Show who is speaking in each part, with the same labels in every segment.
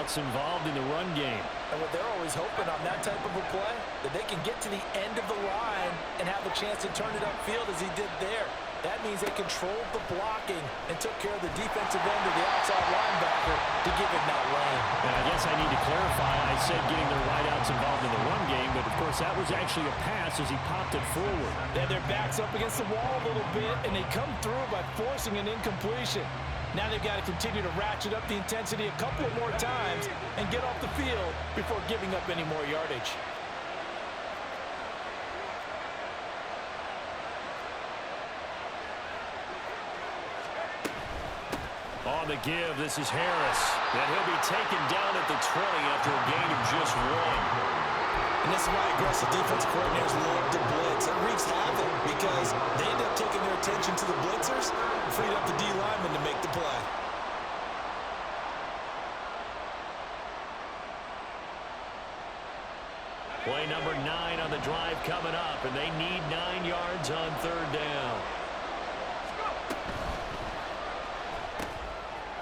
Speaker 1: wideouts involved in the run game.
Speaker 2: And what they're always hoping on that type of a play, that they can get to the end of the line and have a chance to turn it upfield as he did there. That means they controlled the blocking and took care of the defensive end of the outside linebacker to give him that lane.
Speaker 1: And I guess I need to clarify. I said getting their wideouts involved in the run game, but of course that was actually a pass as he popped it forward.
Speaker 2: Then their backs up against the wall a little bit, and they come through by forcing an incompletion. Now they've got to continue to ratchet up the intensity a couple more times and get off the field before giving up any more yardage.
Speaker 1: On the give, this is Harris. And he'll be taken down at the 20 after a gain of just 1.
Speaker 2: And this is why aggressive defense coordinators love to blitz. It wreaks havoc because they end up taking their attention to the blitzers, freed up the D lineman to make the play.
Speaker 1: Play number 9 on the drive coming up, and they need 9 yards on 3rd down.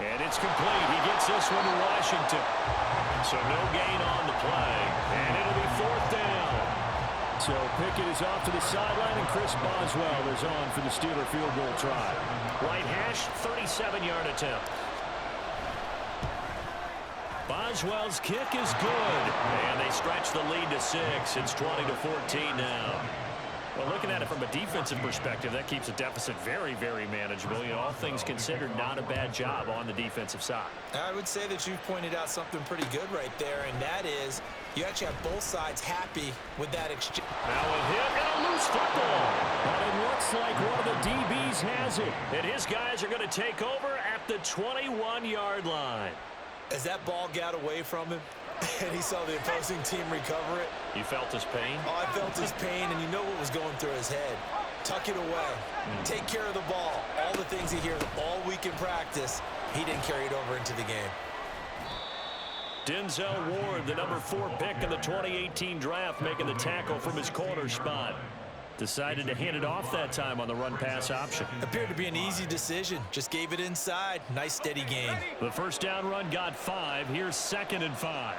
Speaker 1: And it's complete. He gets this one to Washington. So no gain on the play. And it'll be 4th down. So Pickett is off to the sideline, and Chris Boswell is on for the Steeler field goal try. Right hash, 37-yard attempt. Boswell's kick is good. And they stretch the lead to 6. It's 20-14 now. Well, looking at it from a defensive perspective, that keeps the deficit very, very manageable. You know, all things considered, not a bad job on the defensive side.
Speaker 2: I would say that you've pointed out something pretty good right there, and that is you actually have both sides happy with that exchange.
Speaker 1: Now a hit and a loose football. But it looks like one of the DBs has it. And his guys are going to take over at the 21-yard line.
Speaker 2: As that ball got away from him, and he saw the opposing team recover it.
Speaker 1: You felt his pain?
Speaker 2: Oh, I felt his pain, and you know what was going through his head. Tuck it away. Take care of the ball. All the things he hears all week in practice, he didn't carry it over into the game.
Speaker 1: Denzel Ward, the number 4 pick in the 2018 draft, making the tackle from his corner spot. Decided to hand it off that time on the run-pass option.
Speaker 2: Appeared to be an easy decision. Just gave it inside. Nice, steady gain.
Speaker 1: The first down run got 5. Here's 2nd and 5.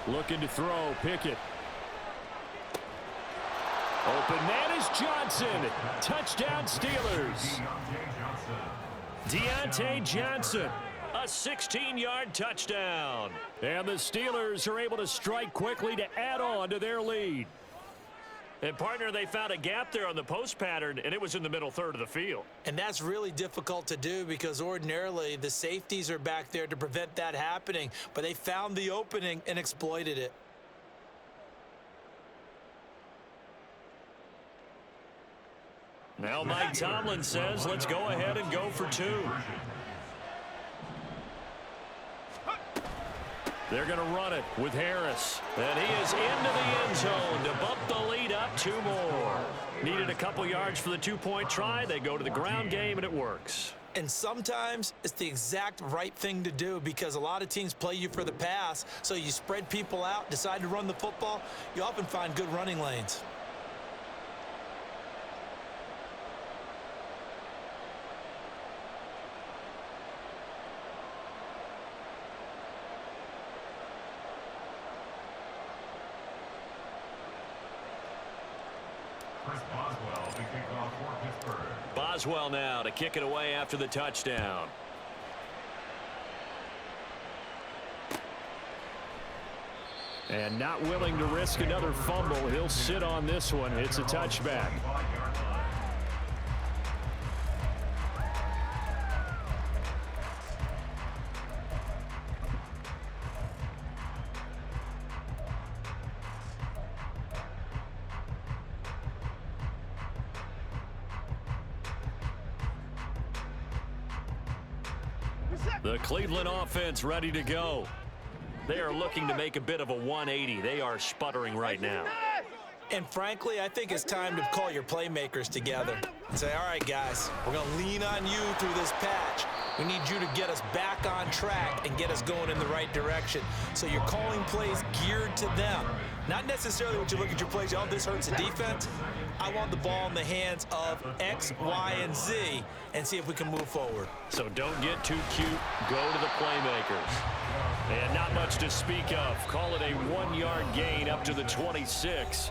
Speaker 1: Looking to throw, Pickett. Open man is Johnson. Touchdown Steelers. Deontay Johnson. A 16-yard touchdown. And the Steelers are able to strike quickly to add on to their lead. And, partner, they found a gap there on the post pattern, and it was in the middle third of the field.
Speaker 2: And that's really difficult to do because ordinarily the safeties are back there to prevent that happening. But they found the opening and exploited it.
Speaker 1: Now Mike Tomlin says, let's go ahead and go for 2. They're going to run it with Harris. And he is into the end zone to bump the lead up 2 more. Needed a couple yards for the 2-point try. They go to the ground game, and it works.
Speaker 2: And sometimes it's the exact right thing to do because a lot of teams play you for the pass. So you spread people out, decide to run the football. You often find good running lanes.
Speaker 1: Boswell now to kick it away after the touchdown. And not willing to risk another fumble. He'll sit on this one. It's a touchback. The Cleveland offense ready to go. They are looking to make a bit of a 180. They are sputtering right now.
Speaker 2: And frankly, I think it's time to call your playmakers together and say, all right, guys, we're going to lean on you through this patch. We need you to get us back on track and get us going in the right direction. So you're calling plays geared to them. Not necessarily when you look at your plays, oh, this hurts the defense. I want the ball in the hands of X, Y, and Z and see if we can move forward.
Speaker 1: So don't get too cute. Go to the playmakers. And not much to speak of. Call it a 1-yard gain up to the 26.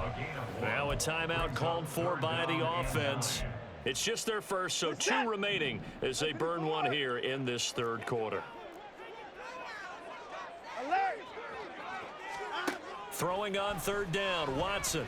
Speaker 1: Now a timeout called for by the offense. It's just their first, so 2 remaining as they burn one here in this third quarter. Throwing on third down, Watson.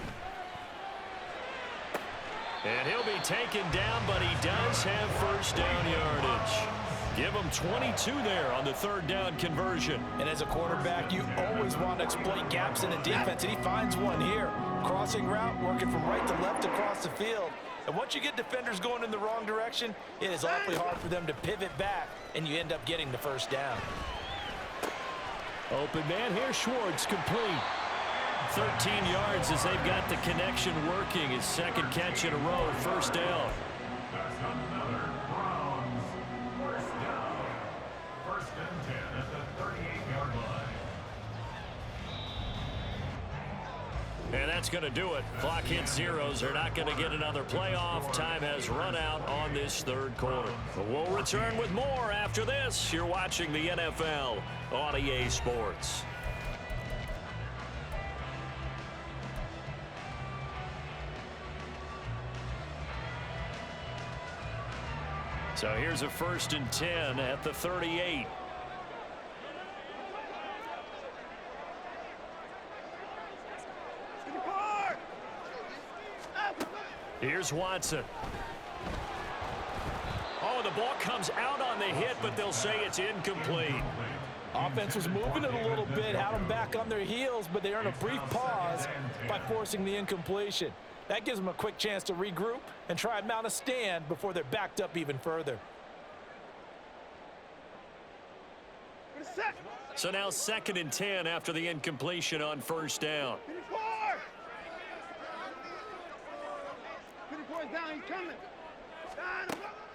Speaker 1: And he'll be taken down, but he does have first down yardage. Give him 22 there on the third down conversion.
Speaker 2: And as a quarterback, you always want to exploit gaps in the defense, and he finds one here. Crossing route, working from right to left across the field. And once you get defenders going in the wrong direction, it is awfully hard for them to pivot back, and you end up getting the first down.
Speaker 1: Open man here, Schwartz, complete. 13 yards as they've got the connection working. His second catch in a row, first down.
Speaker 3: That's another Browns first down. First and 10 at the 38-yard line.
Speaker 1: And that's going to do it. Clock hits zeros. They're not going to get another playoff. Time has run out on this third quarter. But we'll return with more after this. You're watching the NFL on EA Sports. So here's a first and 10 at the 38. Here's Watson. Oh, the ball comes out on the hit, but they'll say it's incomplete.
Speaker 2: Offense was moving it a little bit, had them back on their heels, but they earn a brief pause by forcing the incompletion. That gives them a quick chance to regroup and try and mount a stand before they're backed up even further.
Speaker 1: So now second and 10 after the incompletion on first down.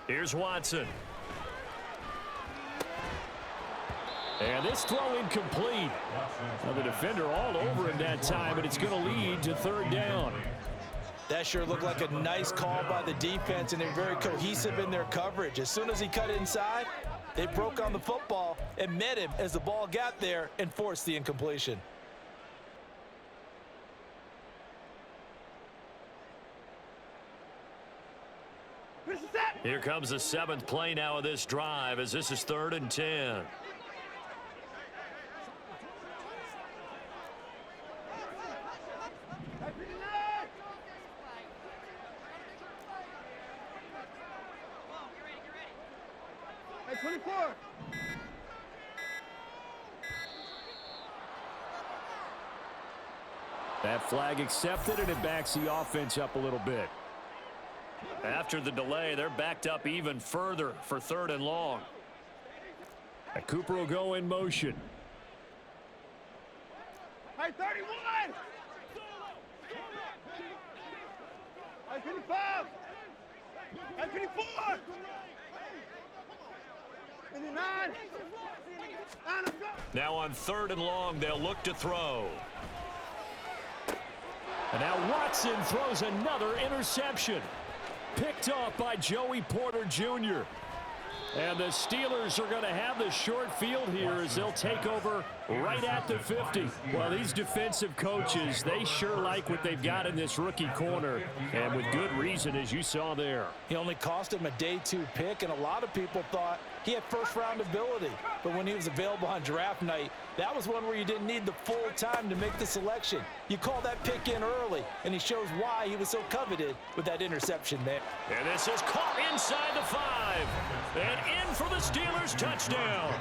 Speaker 1: Here's Watson. And this throw incomplete. Now the defender all over him that time, and it's going to lead to third down.
Speaker 2: That sure looked like a nice call by the defense, and they're very cohesive in their coverage. As soon as he cut inside, they broke on the football and met him as the ball got there and forced the incompletion.
Speaker 1: Here comes the 7th play now of this drive as this is third and 10. That flag accepted, and it backs the offense up a little bit. After the delay, they're backed up even further for third and long. And Cooper will go in motion.
Speaker 4: High 31! High 25! High 24! 29!
Speaker 1: Now on third and long, they'll look to throw. And now Watson throws another interception. Picked off by Joey Porter Jr. And the Steelers are going to have the short field here as they'll take over right at the 50. Well, these defensive coaches, they sure like what they've got in this rookie corner, and with good reason, as you saw there.
Speaker 2: He only cost him a day 2 pick, and a lot of people thought he had first-round ability. But when he was available on draft night, that was one where you didn't need the full time to make the selection. You call that pick in early, and he shows why he was so coveted with that interception there.
Speaker 1: And this is caught inside the 5. And in for the Steelers touchdown.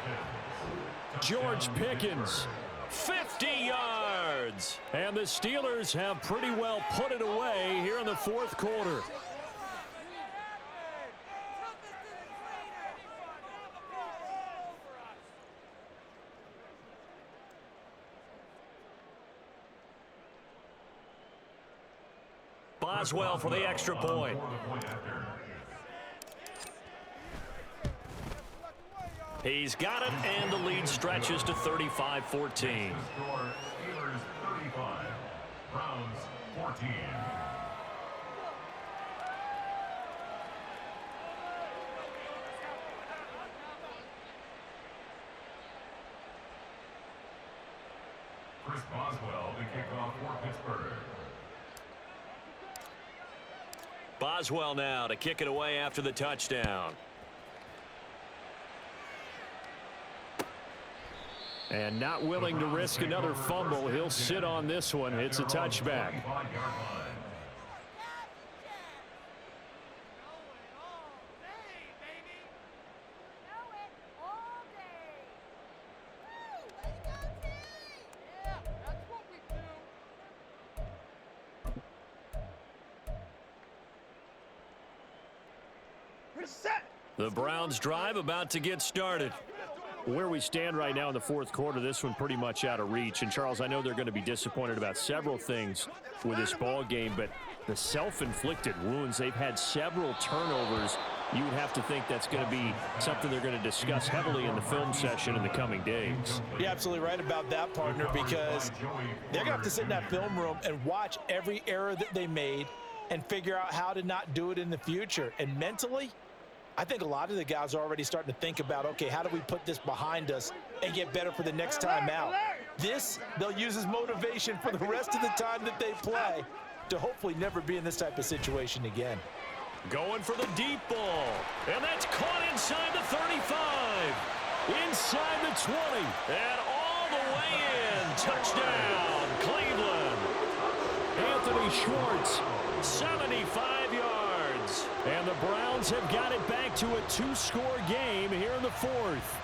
Speaker 1: George Pickens, 50 yards. And the Steelers have pretty well put it away here in the fourth quarter. Boswell for the extra point. He's got it, and the lead stretches to 35-14.
Speaker 3: Steelers 35, Browns 14. Chris Boswell to kick off for Pittsburgh.
Speaker 1: Boswell now to kick it away after the touchdown. And not willing to risk another fumble. He'll sit on this one. It's a touchback. The Browns drive about to get started. Where we stand right now in the fourth quarter, this one pretty much out of reach. And, Charles, I know they're going to be disappointed about several things with this ball game, but the self-inflicted wounds, they've had several turnovers. You would have to think that's going to be something they're going to discuss heavily in the film session in the coming days.
Speaker 2: You're absolutely right about that, partner, because they're going to have to sit in that film room and watch every error that they made and figure out how to not do it in the future. And mentally, I think a lot of the guys are already starting to think about, okay, how do we put this behind us and get better for the next time out? This, they'll use as motivation for the rest of the time that they play to hopefully never be in this type of situation again.
Speaker 1: Going for the deep ball. And that's caught inside the 35. Inside the 20. And all the way in. Touchdown, Cleveland. Anthony Schwartz, 75 yards. And the Browns have got it back to a two-score game here in the fourth.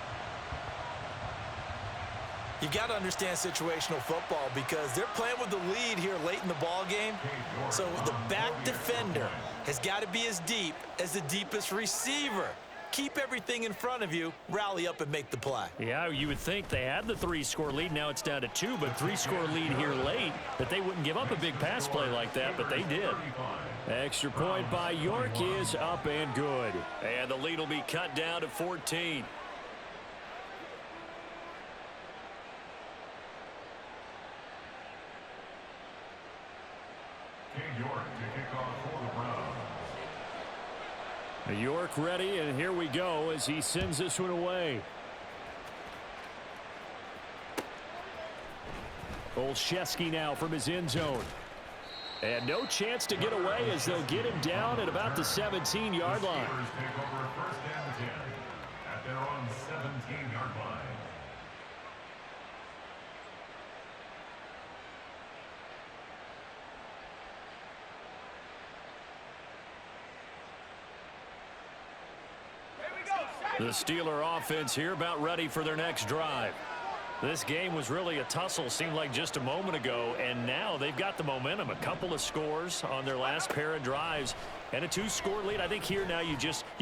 Speaker 2: You got to understand situational football because they're playing with the lead here late in the ball game. So the back defender has got to be as deep as the deepest receiver. Keep everything in front of you, rally up and make the play.
Speaker 1: Yeah, you would think they had the three-score lead. Now it's down to two, but three-score lead here late, that they wouldn't give up a big pass play like that, but they did. Extra point by York is up and good. And the lead will be cut down to 14.
Speaker 3: York to kick off for the Browns.
Speaker 1: York ready, and here we go as he sends this one away. Olszewski now from his end zone. And no chance to get away as they'll get him down at about the 17-yard line.
Speaker 3: Take over first and 10 at their own 17-yard line.
Speaker 1: The Steeler offense here about ready for their next drive. This game was really a tussle, seemed like just a moment ago, and now they've got the momentum. A couple of scores on their last pair of drives and a two-score lead. I think here now you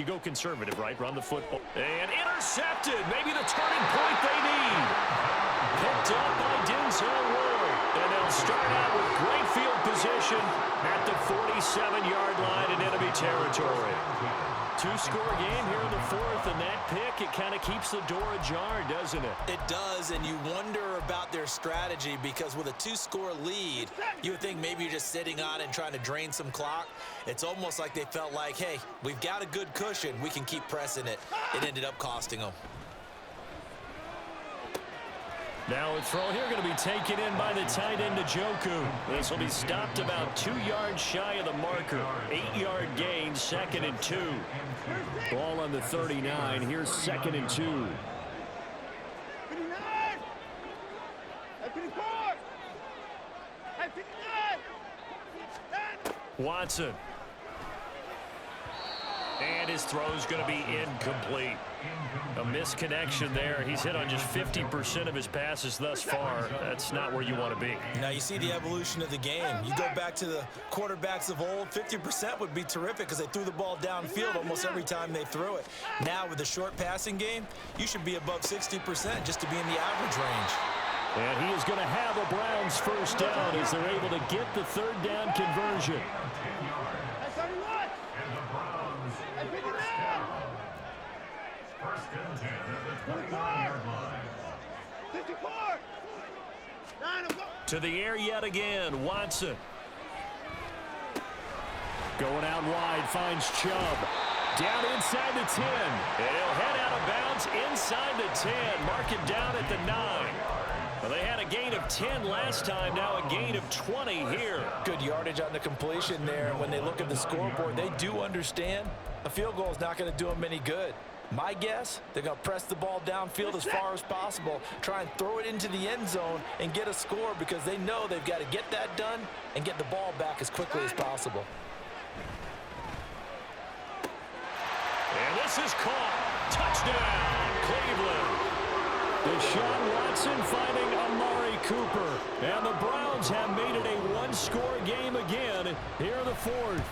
Speaker 1: go conservative, right? Run the football. And intercepted. Maybe the turning point they need. Picked up by Denzel Ward. And they'll start out with great field position at the 47-yard line in enemy territory. Two-score game here in the fourth, and that pick, it kind of keeps the door ajar, doesn't it?
Speaker 2: It does, and you wonder about their strategy because with a two-score lead, you would think maybe you're just sitting on it and trying to drain some clock. It's almost like they felt like, hey, we've got a good cushion. We can keep pressing it. It ended up costing them.
Speaker 1: Now a throw here going to be taken in by the tight end Njoku. This will be stopped about 2 yards shy of the marker. 8-yard gain, 2nd and 2. Ball on the 39. Here's 2nd and 2.
Speaker 4: 59. 54. 59.
Speaker 1: Watson. And his throw's going to be incomplete. A misconnection there. He's hit on just 50% of his passes thus far. That's not where you want to be.
Speaker 2: Now you see the evolution of the game. You go back to the quarterbacks of old, 50% would be terrific because they threw the ball downfield almost every time they threw it. Now with the short passing game, you should be above 60% just to be in the average range.
Speaker 1: And he is going to have a Browns first down as they're able to get the third down conversion.
Speaker 4: That's 31.
Speaker 3: And the Browns
Speaker 4: That's 59.
Speaker 3: first and 10 at the 29-yard line.
Speaker 4: 54. 9 of them.
Speaker 1: To the air yet again, Watson. Going out wide, finds Chubb. Down inside the 10. And he'll head out of bounds inside the 10. Mark it down at the 9. Well, they had a gain of 10 last time, now a gain of 20 here.
Speaker 2: Good yardage on the completion there. And when they look at the scoreboard, they do understand a field goal is not going to do them any good. My guess, they're going to press the ball downfield as far as possible, try and throw it into the end zone and get a score because they know they've got to get that done and get the ball back as quickly as possible.
Speaker 1: And this is caught. Touchdown, Cleveland. Deshaun Watson finding Amari Cooper. And the Browns have made it a one-score game again here in the fourth.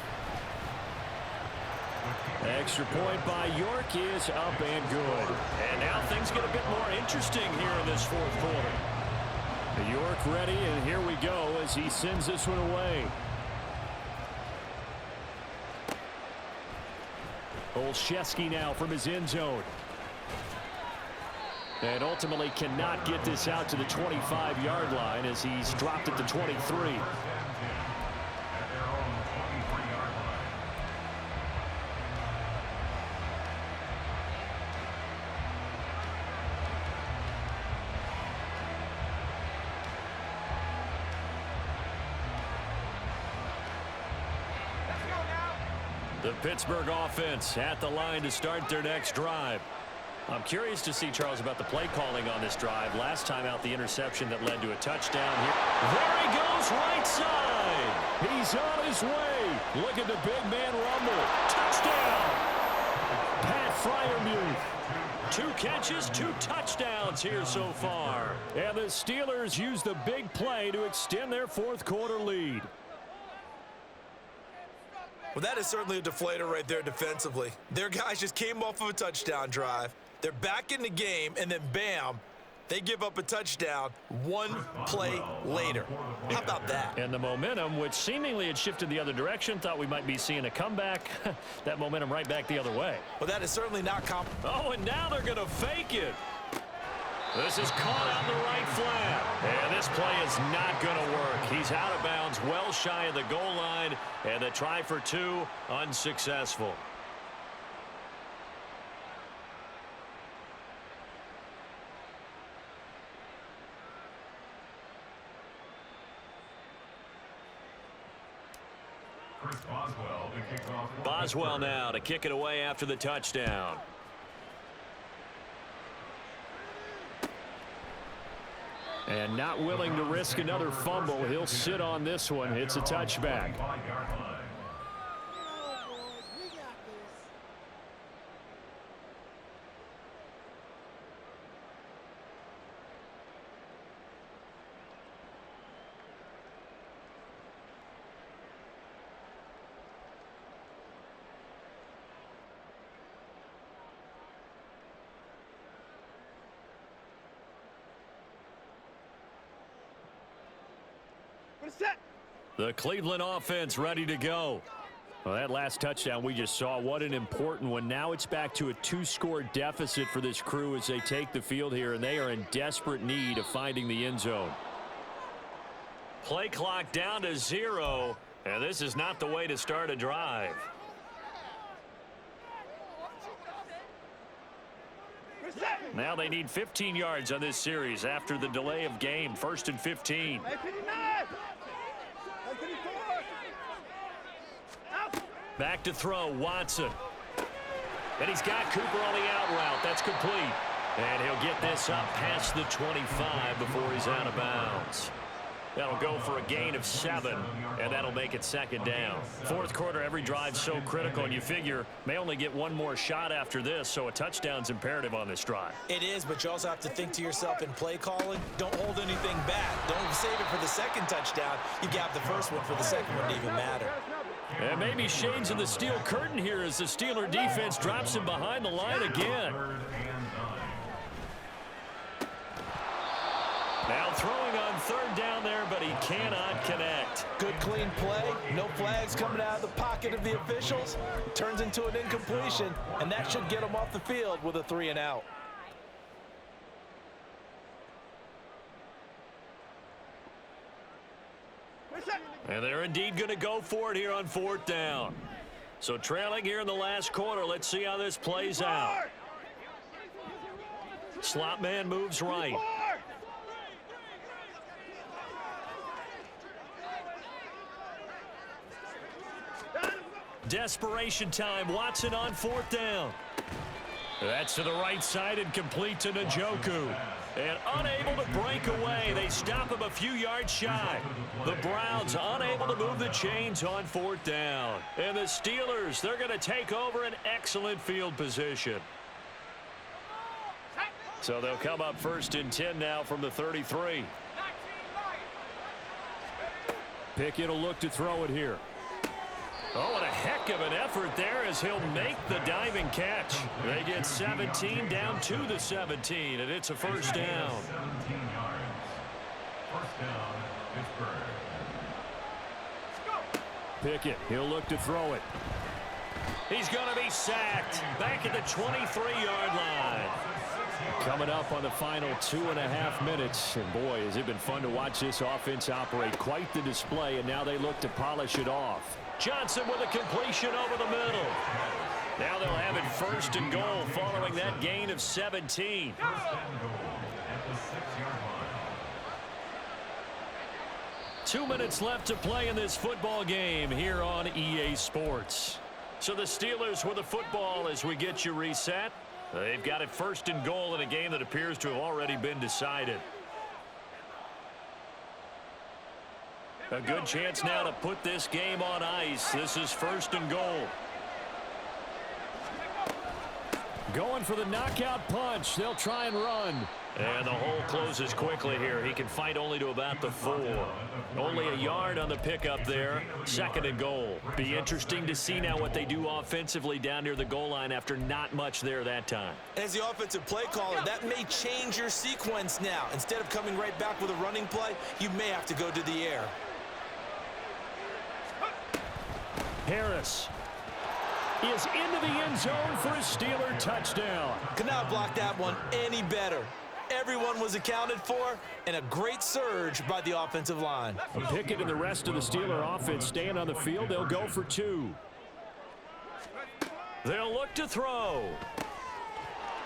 Speaker 1: Extra point by York is up and good. And now things get a bit more interesting here in this fourth quarter. York ready, and here we go as he sends this one away. Olszewski now from his end zone. And ultimately cannot get this out to the 25-yard line as he's dropped at the 23. The Pittsburgh offense at the line to start their next drive. I'm curious to see, Charles, about the play calling on this drive. Last time out, the interception that led to a touchdown here. There he goes, right side. He's on his way. Look at the big man rumble. Touchdown. Pat Freiermuth. 2 catches, 2 touchdowns here so far. And the Steelers use the big play to extend their fourth quarter lead.
Speaker 2: Well, that is certainly a deflator right there defensively. Their guys just came off of a touchdown drive. They're back in the game, and then bam, they give up a touchdown 1 play later. How about that?
Speaker 1: And the momentum, which seemingly had shifted the other direction, thought we might be seeing a comeback. That momentum right back the other way.
Speaker 2: Well, that is certainly not
Speaker 1: Oh, and now they're going to fake it. This is caught on the right flat. And this play is not going to work. He's out of bounds, well shy of the goal line. And the try for 2, unsuccessful. Boswell now to kick it away after the touchdown. And not willing to risk another fumble. He'll sit on this one. It's a touchback. The Cleveland offense ready to go. Well, that last touchdown we just saw, what an important one. Now it's back to a 2-score deficit for this crew as they take the field here, and they are in desperate need of finding the end zone. Play clock down to 0, and this is not the way to start a drive. Now they need 15 yards on this series after the delay of game. 1st and 15. Back to throw, Watson. And he's got Cooper on the out route. That's complete. And he'll get this up past the 25 before he's out of bounds. That'll go for a gain of 7, and that'll make it 2nd down. Fourth quarter, every drive's so critical, and you figure may only get one more shot after this, so a touchdown's imperative on this drive.
Speaker 2: It is, but you also have to think to yourself in play calling, don't hold anything back. Don't save it for the second touchdown. You got the first one for the second one to even matter.
Speaker 1: And maybe shades of the steel curtain here as the Steeler defense drops him behind the line again. Now throwing on 3rd down there, but he cannot connect.
Speaker 2: Good clean play. No flags coming out of the pocket of the officials. It turns into an incompletion, and that should get him off the field with a 3 and out.
Speaker 1: And they're indeed going to go for it here on 4th down. So trailing here in the last quarter. Let's see how this plays out. Slot man moves right. Desperation time. Watson on 4th down. That's to the right side and complete to Njoku. And unable to break away. They stop him a few yards shy. The Browns unable to move the chains on 4th down. And the Steelers, they're going to take over an excellent field position. So they'll come up 1st and 10 now from the 33. Pickett will look to throw it here. Oh, what a heck of an effort there as he'll make the diving catch. They get 17 down to the 17, and it's a 1st down.
Speaker 3: 17 yards. 1st down, Pittsburgh.
Speaker 1: Pickett, he'll look to throw it. He's going to be sacked back at the 23-yard line. Coming up on the final 2.5 minutes. And boy, has it been fun to watch this offense operate. Quite the display, and now they look to polish it off. Johnson with a completion over the middle. Now they'll have it 1st and goal following that gain of 17.
Speaker 3: 1st and goal at the 6-yard line.
Speaker 1: 2 minutes left to play in this football game here on EA Sports. So the Steelers with the football as we get you reset. They've got it 1st and goal in a game that appears to have already been decided. A good chance now to put this game on ice. This is 1st and goal. Going for the knockout punch. They'll try and run. And the hole closes quickly here. He can fight only to about the 4. Only a yard on the pickup there. 2nd and goal. Be interesting to see now what they do offensively down near the goal line after not much there that time.
Speaker 2: As the offensive play caller, that may change your sequence now. Instead of coming right back with a running play, you may have to go to the air.
Speaker 1: Harris is into the end zone for a Steeler touchdown.
Speaker 2: Could not block that one any better. Everyone was accounted for, and a great surge by the offensive line.
Speaker 1: Pickett and the rest of the Steeler offense staying on the field. They'll go for 2. They'll look to throw.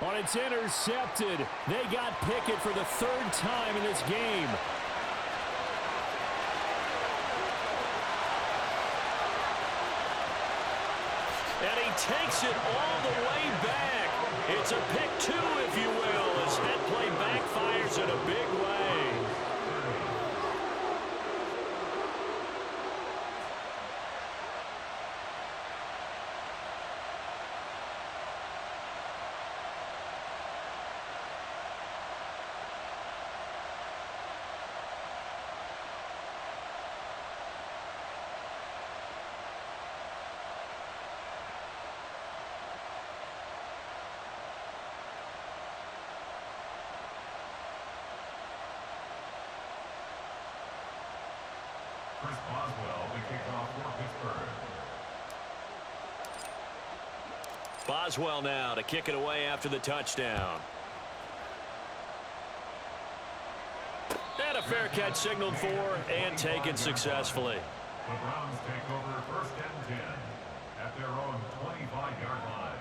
Speaker 1: Oh, it's intercepted. They got Pickett for the 3rd time in this game. And he takes it all the way back. It's a pick 2, if you will, as that play backfires in a big way.
Speaker 3: Chris Boswell, the kickoff for Pittsburgh.
Speaker 1: Boswell now to kick it away after the touchdown. And a fair catch signaled for and taken successfully.
Speaker 3: The Browns take over 1st and 10 at their own 25-yard line.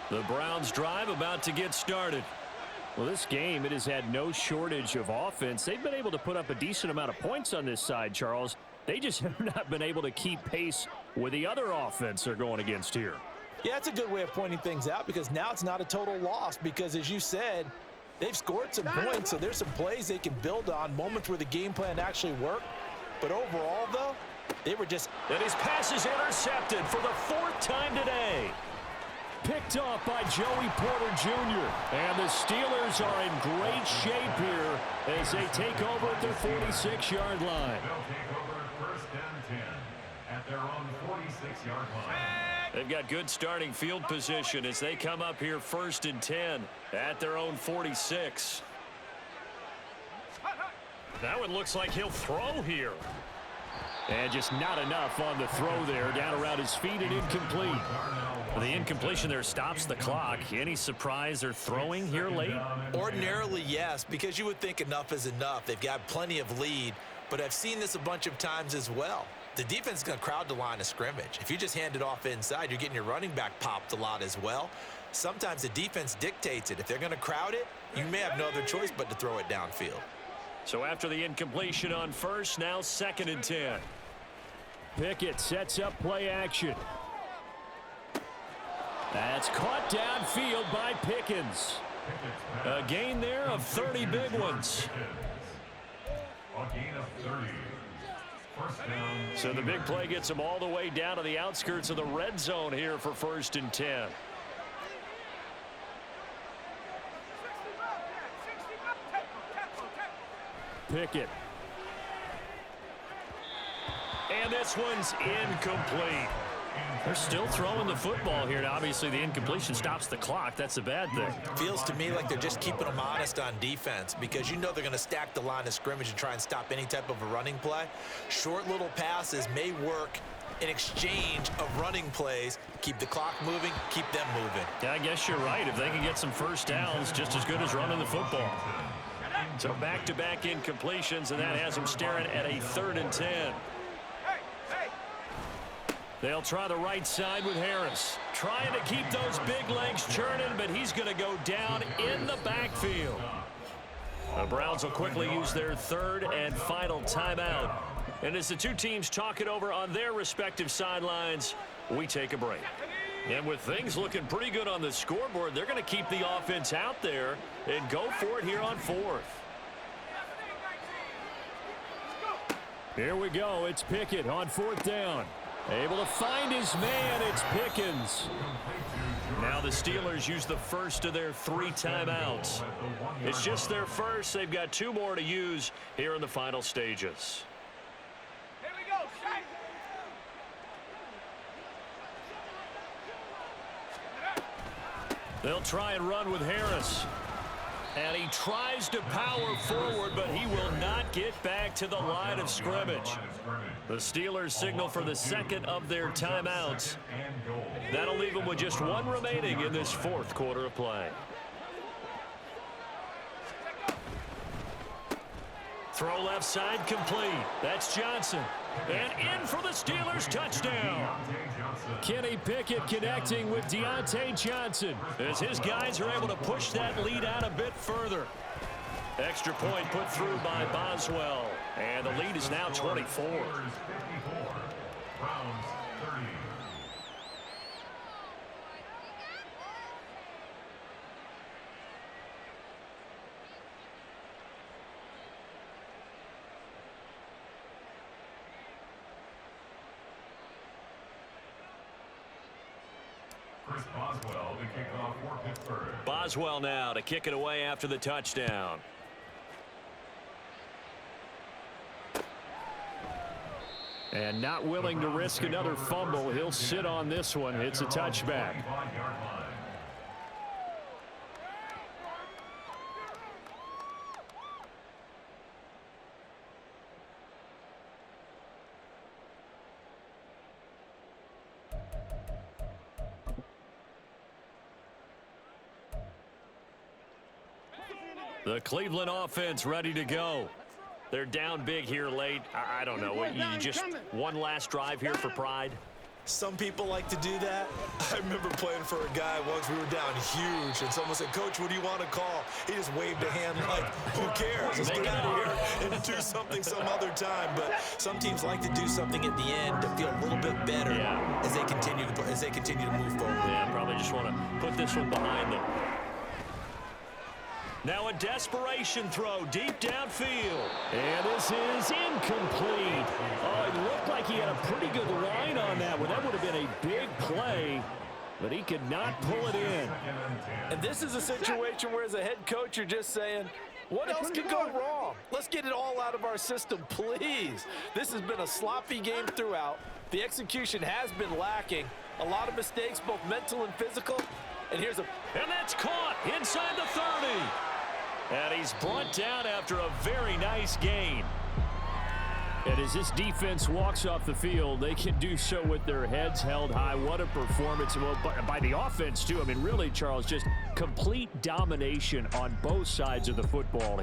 Speaker 1: The Browns drive about to get started. Well, this game, it has had no shortage of offense. They've been able to put up a decent amount of points on this side, Charles. They just have not been able to keep pace with the other offense they're going against here.
Speaker 2: Yeah, that's a good way of pointing things out because now it's not a total loss because, as you said, they've scored some points, so there's some plays they can build on, moments where the game plan actually worked. But overall, though, they were just...
Speaker 1: And his pass is intercepted for the 4th time today. Picked off by Joey Porter Jr. And the Steelers are in great shape here as they take over at their 46-yard line.
Speaker 3: They'll take over 1st and 10 at their own 46-yard line.
Speaker 1: They've got good starting field position as they come up here 1st and 10 at their own 46. That one looks like he'll throw here. And just not enough on the throw there. Down around his feet and incomplete. The incompletion there stops the clock. Any surprise they're throwing here late?
Speaker 2: Ordinarily, yes, because you would think enough is enough. They've got plenty of lead, but I've seen this a bunch of times as well. The defense is going to crowd the line of scrimmage. If you just hand it off inside, you're getting your running back popped a lot as well. Sometimes the defense dictates it. If they're going to crowd it, you may have no other choice but to throw it downfield.
Speaker 1: So after the incompletion on first, now 2nd and 10. Pickett sets up play action. That's caught downfield by Pickens. A gain there of 30 big ones.
Speaker 3: A gain of 30. First down.
Speaker 1: So the big play gets them all the way down to the outskirts of the red zone here for 1st and 10. Pickett. And this one's incomplete. They're still throwing the football here. Now, obviously, the incompletion stops the clock. That's a bad thing.
Speaker 2: Feels to me like they're just keeping them honest on defense because you know they're going to stack the line of scrimmage and try and stop any type of a running play. Short little passes may work in exchange of running plays. Keep the clock moving, keep them moving.
Speaker 1: Yeah, I guess you're right. If they can get some first downs, just as good as running the football. So back-to-back incompletions, and that has them staring at a 3rd and 10. They'll try the right side with Harris. Trying to keep those big legs churning, but he's going to go down in the backfield. The Browns will quickly use their 3rd and final timeout. And as the two teams talk it over on their respective sidelines, we take a break. And with things looking pretty good on the scoreboard, they're going to keep the offense out there and go for it here on 4th. Here we go. It's Pickett on 4th down. Able to find his man. It's Pickens. Now the Steelers use the first of their 3 timeouts. It's just their first. They've got 2 more to use here in the final stages.
Speaker 4: Here we go, Shaq.
Speaker 1: They'll try and run with Harris. And he tries to power forward, but he will not get back to the line of scrimmage. The Steelers signal for the 2nd of their timeouts. That'll leave them with just 1 remaining in this 4th quarter of play. Throw left side complete. That's Johnson. And in for the Steelers touchdown. Kenny Pickett connecting with Deontay Johnson as his guys are able to push that lead out a bit further. Extra point put through by Boswell. And the lead is now 24.
Speaker 3: Browns 30. Chris Boswell to kick off for Pittsburgh.
Speaker 1: Boswell now to kick it away after the touchdown. And not willing to risk another fumble. He'll sit on this one. It's a touchback. The Cleveland offense ready to go. They're down big here late. I don't know. You just one last drive here for pride?
Speaker 2: Some people like to do that. I remember playing for a guy once. We were down huge, and someone said, "Coach, what do you want to call?" He just waved a hand like, "Who cares? Let's get out of here and do something some other time." But some teams like to do something at the end to feel a little bit better as they continue to move forward.
Speaker 1: Yeah, probably just want to put this one behind them. Now a desperation throw deep downfield. And this is incomplete. Oh, it looked like he had a pretty good line on that one. That would have been a big play, but he could not pull it in.
Speaker 2: And this is a situation where as a head coach, you're just saying, what else could go wrong? Let's get it all out of our system, please. This has been a sloppy game throughout. The execution has been lacking. A lot of mistakes, both mental and physical. And
Speaker 1: that's caught inside the 30. And he's brought down after a very nice gain. And as this defense walks off the field, they can do so with their heads held high. What a performance by the offense, too. I mean, really, Charles, just complete domination on both sides of the football.